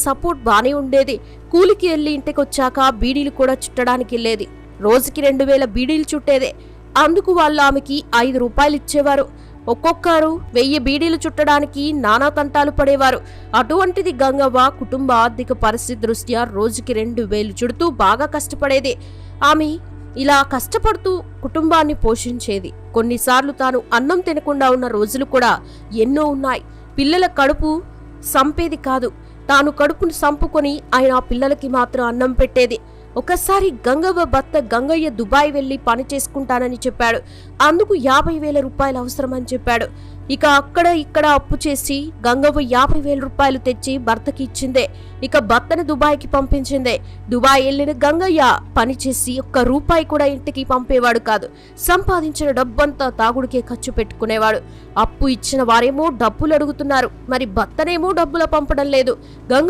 Support బానే ఉండేది. కూలికి వెళ్లి ఇంటికొచ్చాక బీడీలు కూడా చుట్టడానికి వెళ్ళేది. రోజుకి 2000 బీడీలు చుట్టేదే. అందుకు వాళ్ళు ఆమెకి 5 రూపాయలు ఇచ్చేవారు. ఒక్కొక్కరు 1000 బీడీలు చుట్టడానికి నానా తంటాలు పడేవారు. అటువంటిది గంగవ్వ కుటుంబ ఆర్థిక పరిస్థితి దృష్ట్యా రోజుకి 2000 చుడుతూ బాగా కష్టపడేది. ఆమె ఇలా కష్టపడుతూ కుటుంబాన్ని పోషించేది. కొన్నిసార్లు తాను అన్నం తినకుండా ఉన్న రోజులు కూడా ఎన్నో ఉన్నాయి. పిల్లల కడుపు సంపేది కాదు, తాను కడుపును సంపుకొని ఆయన ఆ పిల్లలకి మాత్రం అన్నం పెట్టేది. ఒకసారి గంగవ్వ భర్త గంగయ్య దుబాయ్ వెళ్లి పని చేసుకుంటానని చెప్పాడు. అందుకు 50,000 రూపాయలు అవసరమని చెప్పాడు. ఇక అక్కడ ఇక్కడ అప్పు చేసి గంగవ్వ 50,000 రూపాయలు తెచ్చి భర్తకి ఇచ్చిందే. ఇక భర్తను దుబాయ్కి పంపించిందే. దుబాయ్ వెళ్లిన గంగయ్య పనిచేసి 1 రూపాయి కూడా ఇంటికి పంపేవాడు కాదు. సంపాదించిన డబ్బంతా తాగుడికే ఖర్చు పెట్టుకునేవాడు. అప్పు ఇచ్చిన వారేమో డబ్బులు అడుగుతున్నారు, మరి భర్తనేమో డబ్బులు పంపడం లేదు. గంగ